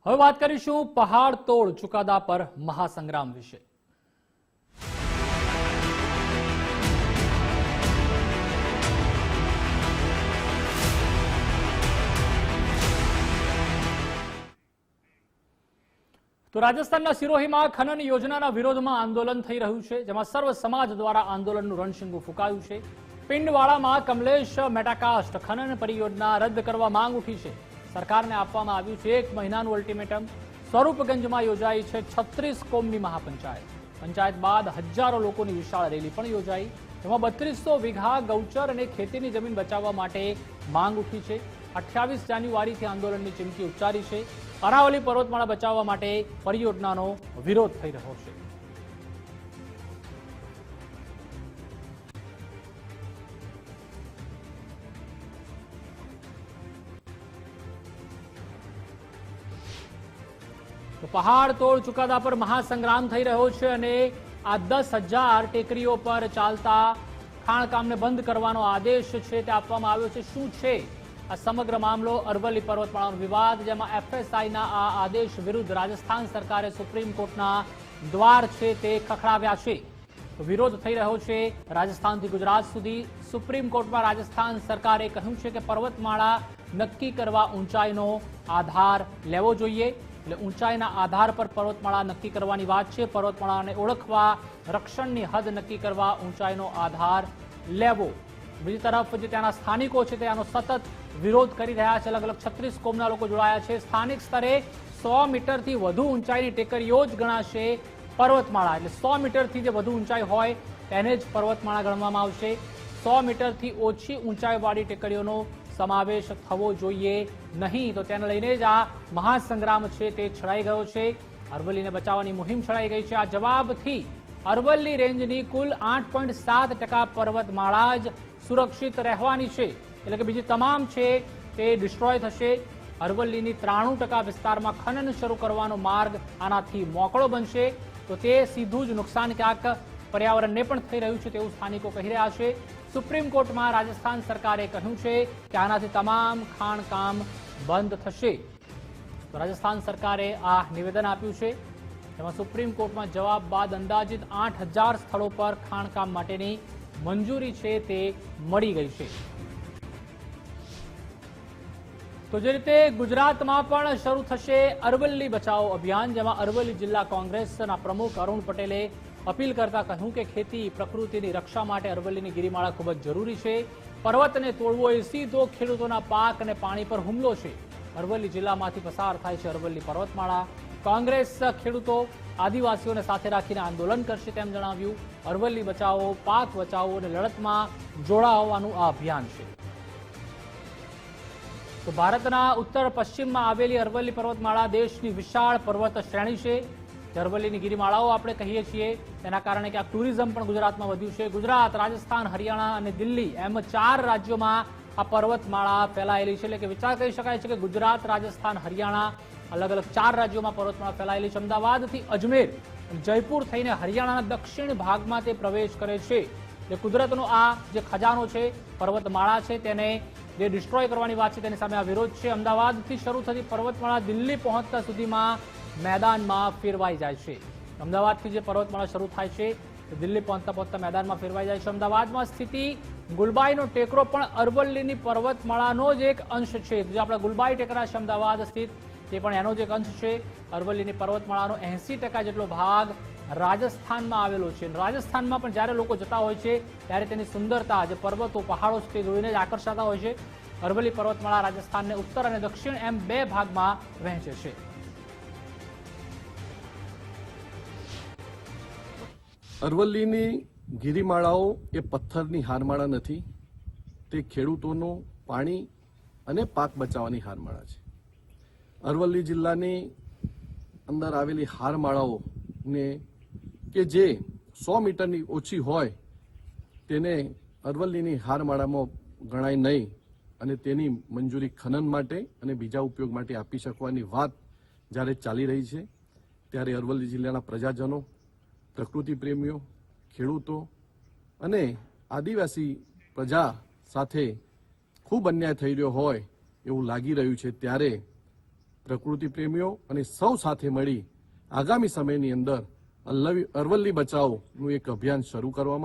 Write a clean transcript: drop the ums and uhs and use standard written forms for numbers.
હવે વાત કરીશું પહાડ તોડ ચુકાદા પર મહાસંગ્રામ વિશે। તો રાજસ્થાનના સિરોહીમાં ખનન યોજનાના વિરોધમાં આંદોલન થઈ રહ્યું છે, જેમાં સર્વ સમાજ દ્વારા આંદોલનનું રણશીંગું ફૂંકાયું છે। પિંડવાડામાં કમલેશ મેટાકાસ્ટ ખનન પરિયોજના રદ કરવા માંગ ઉઠી છે। સરકારને આપવામાં આવ્યું છે 1 મહિનાનું અલ્ટિમેટમ। સ્વરૂપગંજમાં યોજાઈ છે 36 કોમની મહાપંચાયત। પંચાયત બાદ હજારો લોકોની વિશાળ રેલી પણ યોજાઈ, જેમાં 3200 વીઘા ગૌચર અને ખેતીની જમીન બચાવવા માટે માંગ ઉઠી છે। 28 જાન્યુઆરીથી આંદોલનની ચીમકી ઉચ્ચારી છે। અરાવલી પર્વતમાળા બચાવવા માટે પરિયોજનાનો વિરોધ થઈ રહ્યો છે। પહાડ તોડ ચુકાદા પર મહાસંગ્રામ થઈ રહ્યો છે અને આ 10,000 ટેકરીઓ પર ચાલતા ખાણકામને બંધ કરવાનો આદેશ છે તે આપવામાં આવ્યો છે। શું છે આ સમગ્ર મામલો? અરવલ્લી પર્વતમાળાનો વિવાદ, જેમાં એફએસઆઈના આ આદેશ વિરુદ્ધ રાજસ્થાન સરકારે સુપ્રીમ કોર્ટના દ્વાર છે તે ખખડાવ્યા છે। વિરોધ થઈ રહ્યો છે રાજસ્થાનથી ગુજરાત સુધી। સુપ્રીમ કોર્ટમાં રાજસ્થાન સરકારે કહ્યું છે કે પર્વતમાળા નક્કી કરવા ઊંચાઈનો આધાર લેવો જોઈએ, એટલે ઊંચાઈના આધાર પર પર્વતમાળા નક્કી કરવાની વાત છે। પર્વતમાળાને ઓળખવા, રક્ષણની હદ નક્કી કરવા ઊંચાઈનો આધાર લેવો। બીજી તરફ જે ત્યાંના સ્થાનિકો છે તે આનો સતત વિરોધ કરી રહ્યા છે। અલગ અલગ 36 કોમના લોકો જોડાયા છે। સ્થાનિક સ્તરે 100 મીટરથી વધુ ઊંચાઈની ટેકરીઓ જ ગણાશે પર્વતમાળા, એટલે 100 મીટરથી જે વધુ ઊંચાઈ હોય તેને જ પર્વતમાળા ગણવામાં આવશે। 100 મીટરથી ઓછી ઊંચાઈવાળી ટેકરીઓનો સમાવેશ થવો જોઈએ નહીં, તો તેને લઈને જ આ મહાસંગ્રામ છે તે છડાઈ ગયો છે। અરવલ્લીને બચાવવાની મુહિમ છડાઈ ગઈ છે। આ જવાબથી અરવલ્લી રેન્જની કુલ 8.7% પર્વતમાળા જ સુરક્ષિત રહેવાની છે, એટલે કે બીજી તમામ છે તે ડિસ્ટ્રોય થશે। અરવલ્લીની 93% વિસ્તારમાં ખનન શરૂ કરવાનો માર્ગ આનાથી મોકળો બનશે, તો તે સીધું જ નુકસાન ક્યાંક પર્યાવરણને પણ થઈ રહ્યું છે તેવું સ્થાનિકો કહી રહ્યા છે। સુપ્રીમ કોર્ટમાં રાજસ્થાન સરકારે કહ્યું છે કે આનાથી તમામ ખાણકામ બંધ થશે। તો રાજસ્થાન સરકારે આ નિવેદન આપ્યું છે, જેમાં સુપ્રીમ કોર્ટમાં જવાબ બાદ અંદાજિત 8,000 સ્થળો પર ખાણકામ માટેની મંજૂરી છે તે મળી ગઈ છે। તો જે રીતે ગુજરાતમાં પણ શરૂ થશે અરવલ્લી બચાવો અભિયાન, જેમાં અરવલ્લી જિલ્લા કોંગ્રેસના પ્રમુખ અરુણ પટેલે અપીલ કરતા કહ્યું કે ખેતી પ્રકૃતિની રક્ષા માટે અરવલ્લીની ગિરિમાળા ખૂબ જ જરૂરી છે। પર્વતને તોડવો એ સીધો ખેડૂતોના પાક અને પાણી પર હુમલો છે। અરવલ્લી જિલ્લામાંથી પસાર થાય છે અરવલ્લી પર્વતમાળા। કોંગ્રેસ ખેડૂતો, આદિવાસીઓને સાથે રાખીને આંદોલન કરશે તેમ જણાવ્યું। અરવલ્લી બચાવો, પાક બચાવો અને લડતમાં જોડાવાનું આ અભિયાન છે। તો ભારતના ઉત્તર પશ્ચિમમાં આવેલી અરવલ્લી પર્વતમાળા દેશની વિશાળ પર્વત શ્રેણી છે। અરવલ્લીની ગિરિમાળાઓ આપણે કહીએ છીએ તેના કારણે કે આ ટુરિઝમ પણ ગુજરાતમાં વધ્યું છે। ગુજરાત, રાજસ્થાન, હરિયાણા અને દિલ્હી એમ 4 રાજ્યોમાં આ પર્વતમાળા ફેલાયેલી છે, એટલે કે વિચાર કરી શકાય છે કે ગુજરાત, રાજસ્થાન, હરિયાણા અલગ અલગ 4 રાજ્યોમાં પર્વતમાળા ફેલાયેલી છે। અમદાવાદથી અજમેર, જયપુર થઈને હરિયાણાના દક્ષિણ ભાગમાં તે પ્રવેશ કરે છે। એટલે કુદરતનો આ જે ખજાનો છે, પર્વતમાળા છે, તેને જે ડિસ્ટ્રોય કરવાની વાત છે તેની સામે આ વિરોધ છે। અમદાવાદથી શરૂ થતી પર્વતમાળા દિલ્હી પહોંચતા સુધીમાં મેદાનમાં ફેરવાઈ જાય છે। અમદાવાદથી જે પર્વતમાળા શરૂ થાય છે તે દિલ્હી પહોંચતા મેદાનમાં ફેરવાઈ જાય છે। અમદાવાદમાં સ્થિતિ ગુલબાઈનો ટેકરો પણ અરવલ્લીની પર્વતમાળાનો જ એક અંશ છે। જે આપણા ગુલબાઈ ટેકરા છે અમદાવાદ સ્થિત, તે પણ એનો જ એક અંશ છે। અરવલ્લીની પર્વતમાળાનો 80% જેટલો ભાગ રાજસ્થાનમાં આવેલો છે। રાજસ્થાનમાં પણ જ્યારે લોકો જતા હોય છે ત્યારે તેની સુંદરતા, જે પર્વતો, પહાડો તે જોઈને જ આકર્ષાતા હોય છે। અરવલ્લી પર્વતમાળા રાજસ્થાનને ઉત્તર અને દક્ષિણ એમ 2 ભાગમાં વહેંચે છે। અરવલ્લીની ગિરિમાળાઓ એ પથ્થરની હારમાળા નથી, તે ખેડૂતોનું પાણી અને પાક બચાવવાની હારમાળા છે। અરવલ્લી જિલ્લાની અંદર આવેલી હારમાળાઓને કે જે 100 મીટરની ઓછી હોય તેને અરવલ્લીની હારમાળામાં ગણાય નહીં, અને તેની મંજૂરી ખનન માટે અને બીજા ઉપયોગ માટે આપી શકવાની વાત જ્યારે ચાલી રહી છે, ત્યારે અરવલ્લી જિલ્લાના પ્રજાજનો, પ્રકૃતિ પ્રેમીઓ, ખેડૂતો અને આદિવાસી પ્રજા સાથે ખૂબ અન્યાય થઈ રહ્યો હોય એવું લાગી રહ્યું છે। ત્યારે પ્રકૃતિ પ્રેમીઓ અને સૌ સાથે મળી આગામી સમયની અંદર અરવલ્લી બચાવોનું એક અભિયાન શરૂ કરવામાં